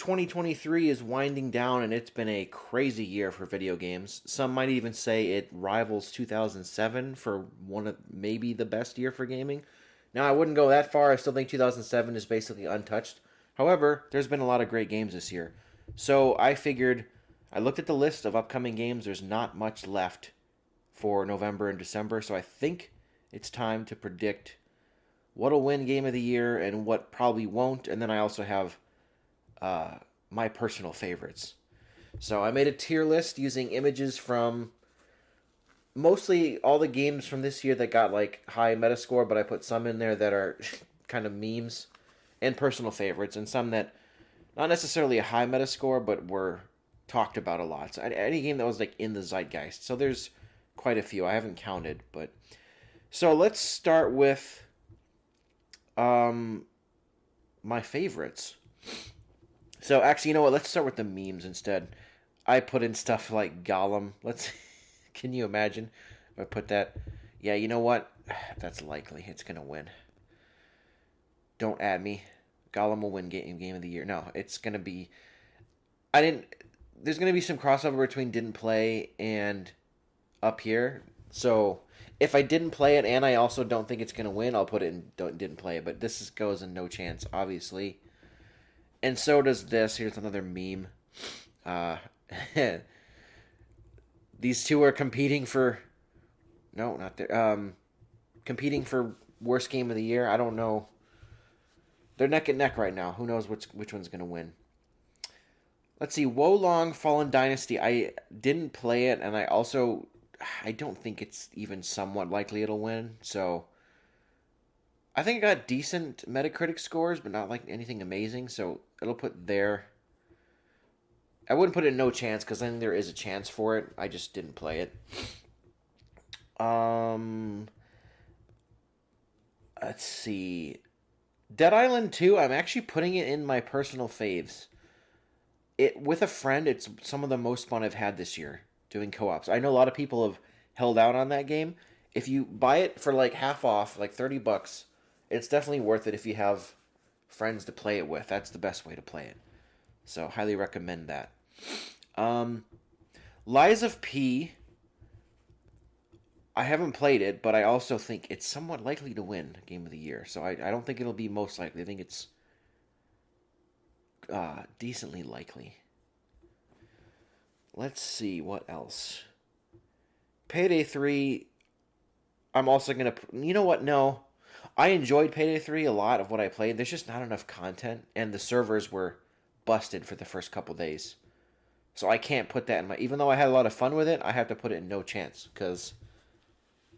2023 is winding down, and it's been a crazy year for video games. Some might even say it rivals 2007 for one of maybe the best year for gaming. Now, I wouldn't go that far. I still think 2007 is basically untouched. However, there's been a lot of great games this year. So I figured, I looked at the list of upcoming games. There's not much left for November and December. So I think it's time to predict what'll win Game of the Year and what probably won't. And then I also have my personal favorites. So I made a tier list using images from mostly all the games from this year that got like high Metascore, but I put some in there that are kind of memes and personal favorites, and some that not necessarily a high Metascore, but were talked about a lot. So any game that was like in the zeitgeist. So there's quite a few. I haven't counted, but so let's start with my favorites. So actually, you know what? Let's start with the memes instead. I put in stuff like Gollum. Let's. Can you imagine if I put that? Yeah, you know what? That's likely. It's gonna win. Don't add me. Gollum will win game of the year. No, it's gonna be. I didn't. There's gonna be some crossover between didn't play and up here. So if I didn't play it and I also don't think it's gonna win, I'll put it in didn't play it. But goes in no chance, obviously. And so does this. Here's another meme. These two are competing for. No, not there. Competing for worst game of the year. I don't know. They're neck and neck right now. Who knows which one's gonna win? Let's see. Wo Long Fallen Dynasty. I didn't play it, and I don't think it's even somewhat likely it'll win. So I think I got decent Metacritic scores, but not like anything amazing. So it'll put there. I wouldn't put it in no chance because I think there is a chance for it. I just didn't play it. Let's see. Dead Island 2, I'm actually putting it in my personal faves. It with a friend, it's some of the most fun I've had this year doing co-ops. I know a lot of people have held out on that game. If you buy it for like half off, like $30, it's definitely worth it if you have friends to play it with. That's the best way to play it. So highly recommend that. Lies of P. I haven't played it, but I also think it's somewhat likely to win Game of the Year. So I don't think it'll be most likely. I think it's decently likely. Let's see what else. Payday 3. I'm also gonna. You know what? No, I enjoyed Payday 3 a lot of what I played. There's just not enough content, and the servers were busted for the first couple days. So I can't put that in my. Even though I had a lot of fun with it, I have to put it in no chance because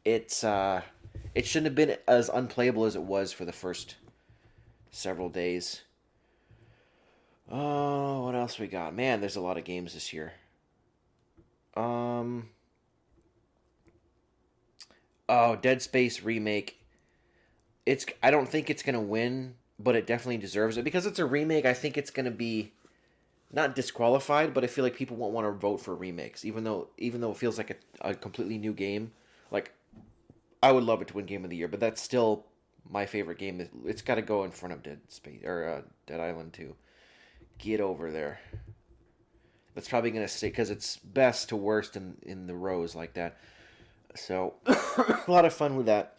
it shouldn't have been as unplayable as it was for the first several days. Oh, what else we got? Man, there's a lot of games this year. Oh, Dead Space remake. I don't think it's gonna win, but it definitely deserves it because it's a remake. I think it's gonna be not disqualified, but I feel like people won't want to vote for remakes, even though it feels like a completely new game. Like, I would love it to win Game of the Year, but that's still my favorite game. It's got to go in front of Dead Space or Dead Island 2. Get over there. That's probably gonna stay because it's best to worst in the rows like that. So a lot of fun with that.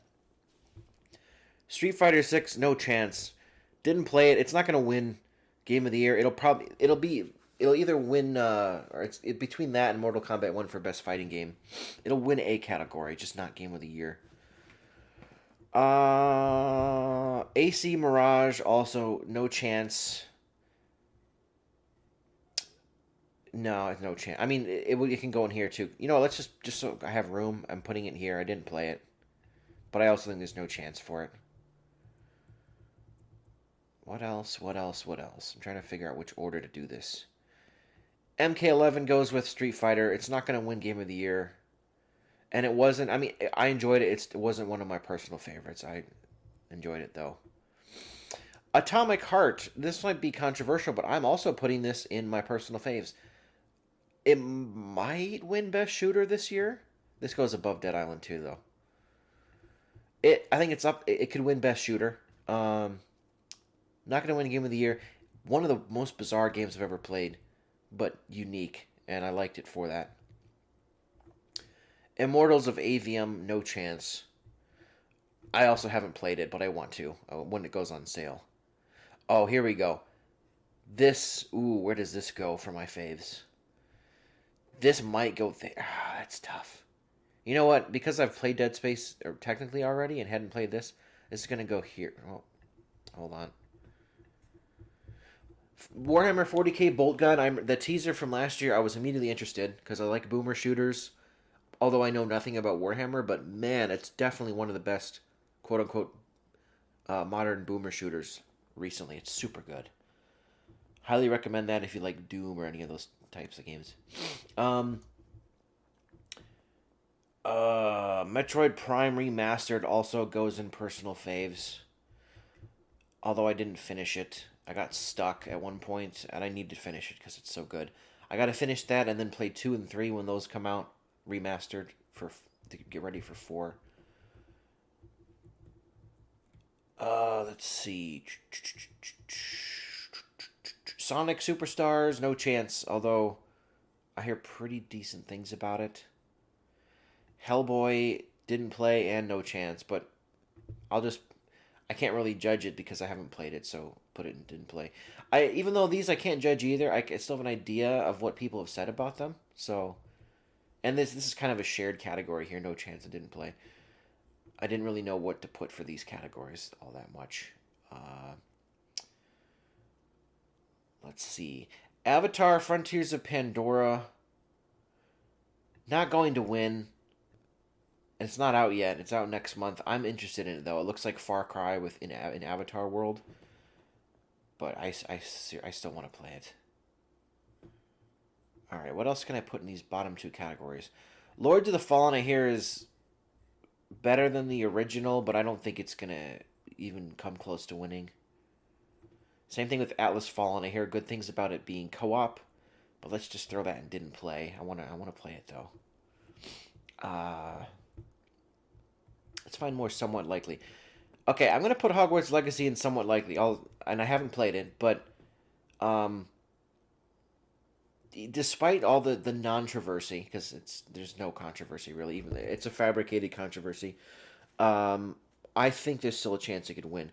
Street Fighter 6, no chance. Didn't play it. It's not gonna win Game of the Year. It'll either win or it's between that and Mortal Kombat 1 for best fighting game. It'll win a category, just not Game of the Year. AC Mirage, also no chance. No, it's no chance. I mean, it can go in here too. You know, let's just so I have room. I'm putting it here. I didn't play it, but I also think there's no chance for it. What else? What else? What else? I'm trying to figure out which order to do this. MK11 goes with Street Fighter. It's not going to win Game of the Year, and it wasn't. I mean, I enjoyed it. It wasn't one of my personal favorites. I enjoyed it though. Atomic Heart. This might be controversial, but I'm also putting this in my personal faves. It might win Best Shooter this year. This goes above Dead Island 2, though. I think it's up. It could win Best Shooter. Not going to win Game of the Year. One of the most bizarre games I've ever played, but unique, and I liked it for that. Immortals of Avium, no chance. I also haven't played it, but I want to when it goes on sale. Oh, here we go. This, ooh, where does this go for my faves? This might go there. Ah, that's tough. You know what? Because I've played Dead Space technically already and hadn't played this is gonna go here. Oh, hold on. Warhammer 40k Bolt Gun. I'm the teaser from last year. I was immediately interested because I like boomer shooters. Although I know nothing about Warhammer, but man, it's definitely one of the best, quote unquote, modern boomer shooters recently. It's super good. Highly recommend that if you like Doom or any of those types of games. Um, Metroid Prime Remastered also goes in personal faves. Although I didn't finish it, I got stuck at one point, and I need to finish it because it's so good. I got to finish that and then play 2 and 3 when those come out remastered for to get ready for 4. Let's see. Sonic Superstars, no chance. Although I hear pretty decent things about it. Hellboy didn't play and no chance, but I'll just I can't really judge it because I haven't played it, so put it in didn't play. I even though these I can't judge either, I still have an idea of what people have said about them. So, and this is kind of a shared category here. No chance I didn't play. I didn't really know what to put for these categories all that much. Let's see. Avatar: Frontiers of Pandora. Not going to win. It's not out yet. It's out next month. I'm interested in it though. It looks like Far Cry within in Avatar world, but I still want to play it. All right, what else can I put in these bottom 2 categories? Lords of the Fallen, I hear, is better than the original, but I don't think it's gonna even come close to winning. Same thing with Atlas Fallen. I hear good things about it being co-op, but let's just throw that in didn't play. I wanna play it though. Let's find more somewhat likely. Okay, I'm gonna put Hogwarts Legacy in somewhat likely. And I haven't played it, but um, despite all the non-controversy, because there's no controversy really, even it's a fabricated controversy. I think there's still a chance it could win.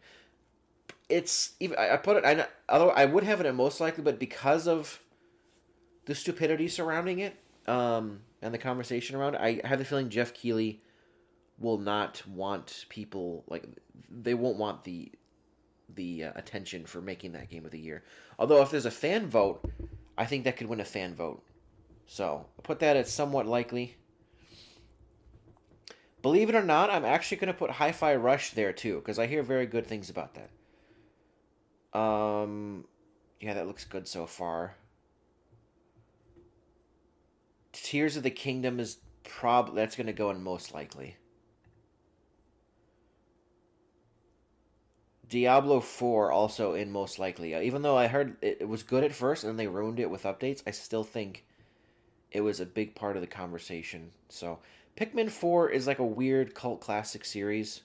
It's even I put it. Although I would have it at most likely, but because of the stupidity surrounding it, and the conversation around it, I have the feeling Jeff Keighley will not want people like they won't want the attention for making that game of the year. Although if there's a fan vote, I think that could win a fan vote. So I'll put that as somewhat likely. Believe it or not, I'm actually going to put Hi-Fi Rush there too because I hear very good things about that. Yeah, that looks good so far. Tears of the Kingdom is that's going to go in most likely. Diablo 4 also in most likely. Even though I heard it was good at first and they ruined it with updates, I still think it was a big part of the conversation. So, Pikmin 4 is like a weird cult classic series,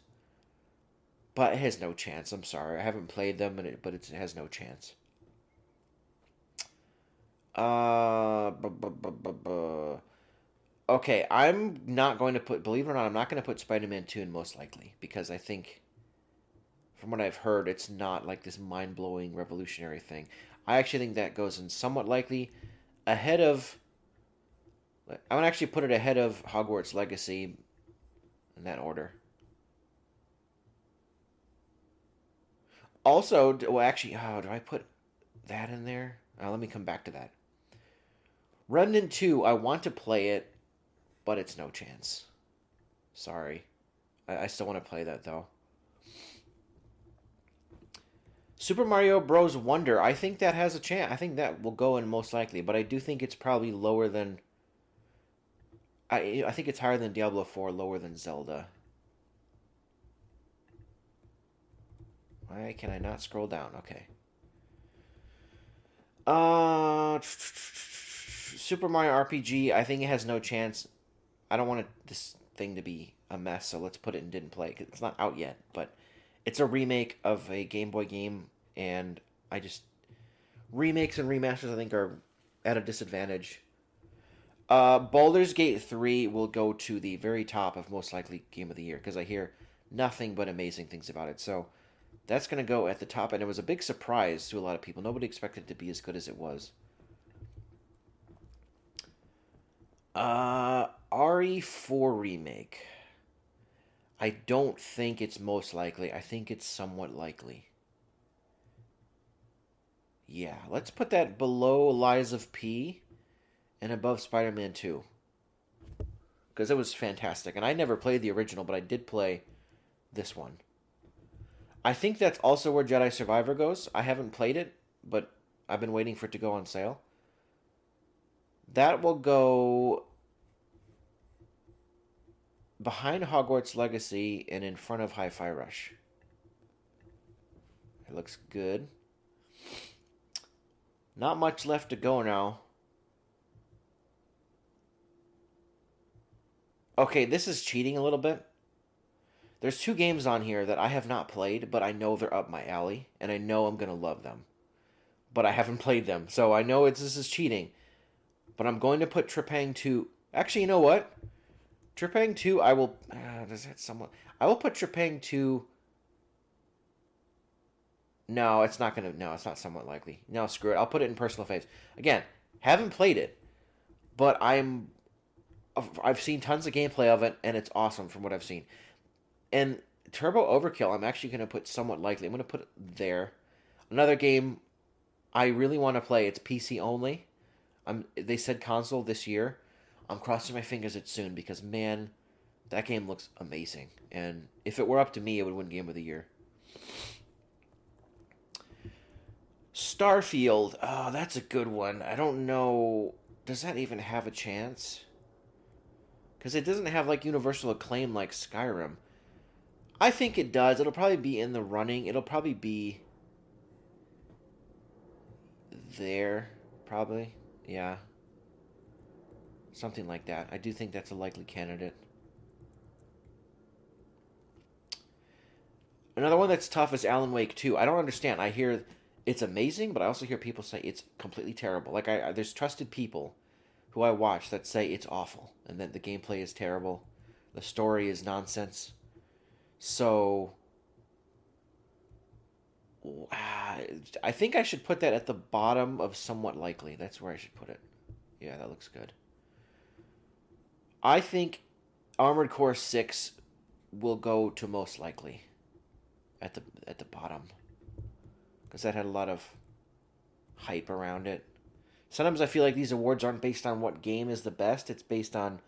but it has no chance. I'm sorry. I haven't played them, but it has no chance. Okay, I'm not going to put, believe it or not, I'm not going to put Spider-Man 2 in most likely because I think from what I've heard, it's not like this mind-blowing revolutionary thing. I actually think that goes in somewhat likely ahead of. I'm gonna actually put it ahead of Hogwarts Legacy in that order. Also, well, actually, do I put that in there? Let me come back to that. Remnant 2, I want to play it, but it's no chance. Sorry. I still want to play that, though. Super Mario Bros. Wonder, I think that has a chance. I think that will go in most likely, but I do think it's probably lower than. I think it's higher than Diablo 4, lower than Zelda. Why can I not scroll down? Okay. Super Mario RPG, I think it has no chance. I don't want this thing to be a mess, so let's put it in didn't play. 'Cause it's not out yet, but it's a remake of a Game Boy game, and I just Remakes and remasters, I think, are at a disadvantage. Baldur's Gate 3 will go to the very top of most likely game of the year because I hear nothing but amazing things about it. So that's going to go at the top, and it was a big surprise to a lot of people. Nobody expected it to be as good as it was. RE4 remake. I don't think it's most likely. I think it's somewhat likely. Yeah, let's put that below Lies of P and above Spider-Man 2. Because it was fantastic. And I never played the original, but I did play this one. I think that's also where Jedi Survivor goes. I haven't played it, but I've been waiting for it to go on sale. That will go behind Hogwarts Legacy and in front of Hi-Fi Rush. It looks good. Not much left to go now. Okay, this is cheating a little bit. There's 2 games on here that I have not played, but I know they're up my alley, and I know I'm going to love them. But I haven't played them, so I know this is cheating. But I'm going to put Trepang 2... Actually, you know what? Trepang 2, I will... does that somewhat... I will put Trepang 2... No, it's not going to... No, it's not somewhat likely. No, screw it. I'll put it in personal faves. Again, haven't played it, but I've seen tons of gameplay of it, and it's awesome from what I've seen. And Turbo Overkill, I'm actually going to put somewhat likely. I'm going to put it there. Another game I really want to play. It's PC only. They said console this year. I'm crossing my fingers it's soon because, man, that game looks amazing. And if it were up to me, it would win Game of the Year. Starfield. Oh, that's a good one. I don't know. Does that even have a chance? Because it doesn't have, like, universal acclaim like Skyrim. I think it does. It'll probably be in the running. It'll probably be there, probably. Yeah. Something like that. I do think that's a likely candidate. Another one that's tough is Alan Wake 2. I don't understand. I hear it's amazing, but I also hear people say it's completely terrible. Like, there's trusted people who I watch that say it's awful and that the gameplay is terrible. The story is nonsense. So, I think I should put that at the bottom of somewhat likely. That's where I should put it. Yeah, that looks good. I think Armored Core 6 will go to most likely at the bottom. Because that had a lot of hype around it. Sometimes I feel like these awards aren't based on what game is the best. It's based on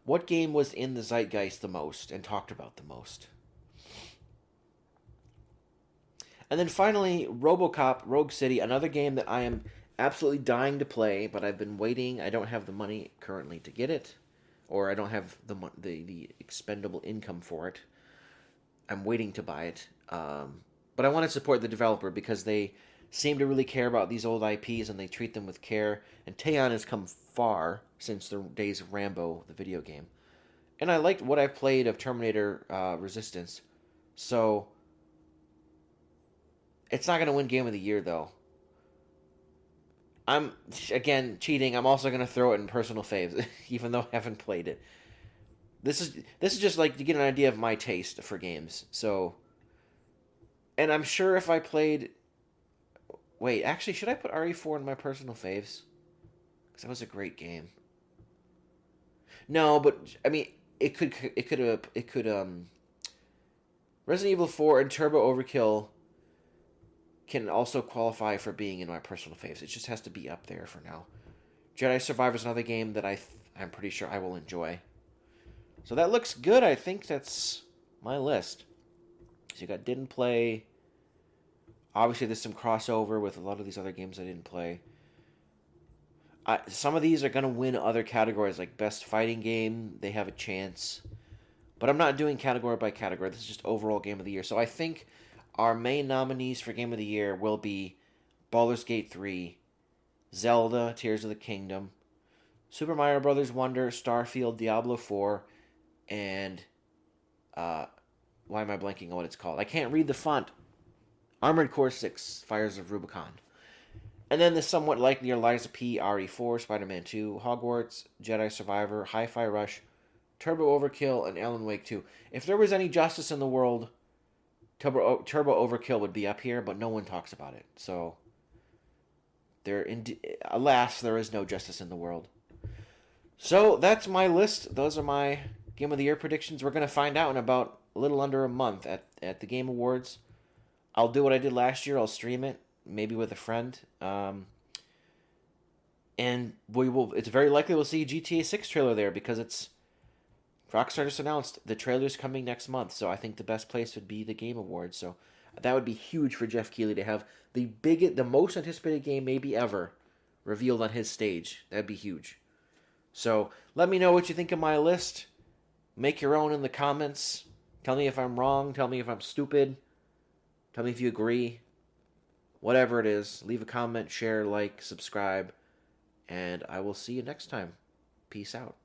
what game was in the zeitgeist the most and talked about the most. And then finally, RoboCop Rogue City, another game that I am absolutely dying to play, but I've been waiting. I don't have the money currently to get it, or I don't have the expendable income for it. I'm waiting to buy it. But I want to support the developer because they seem to really care about these old IPs and they treat them with care. And Teon has come far since the days of Rambo, the video game. And I liked what I've played of Terminator Resistance. So it's not going to win Game of the Year, though. I'm, again, cheating. I'm also going to throw it in personal faves, even though I haven't played it. This is just like to get an idea of my taste for games. So, and I'm sure if I played... Wait, actually, should I put RE4 in my personal faves? Because that was a great game. No, but, I mean, it could Resident Evil 4 and Turbo Overkill can also qualify for being in my personal faves. It just has to be up there for now. Jedi Survivor is another game that I'm pretty sure I will enjoy. So that looks good. I think that's my list. So you got didn't play. Obviously, there's some crossover with a lot of these other games I didn't play. Some of these are going to win other categories, like Best Fighting Game. They have a chance. But I'm not doing category by category. This is just overall Game of the Year. So I think our main nominees for Game of the Year will be Baldur's Gate 3, Zelda, Tears of the Kingdom, Super Mario Bros. Wonder, Starfield, Diablo 4, and why am I blanking on what it's called? I can't read the font. Armored Core 6, Fires of Rubicon. And then the somewhat likely are Lies of P, RE4, Spider-Man 2, Hogwarts, Jedi Survivor, Hi-Fi Rush, Turbo Overkill, and Alan Wake 2. If there was any justice in the world, Turbo Overkill would be up here, but no one talks about it. So, alas, there is no justice in the world. So that's my list. Those are my Game of the Year predictions. We're going to find out in about a little under a month at the Game Awards. I'll do what I did last year. I'll stream it, maybe with a friend. And we will. It's very likely we'll see a GTA 6 trailer there because it's Rockstar just announced the trailer's coming next month. So I think the best place would be the Game Awards. So that would be huge for Jeff Keighley to have the most anticipated game maybe ever revealed on his stage. That'd be huge. So let me know what you think of my list. Make your own in the comments. Tell me if I'm wrong. Tell me if I'm stupid. Tell me if you agree. Whatever it is, leave a comment, share, like, subscribe, and I will see you next time. Peace out.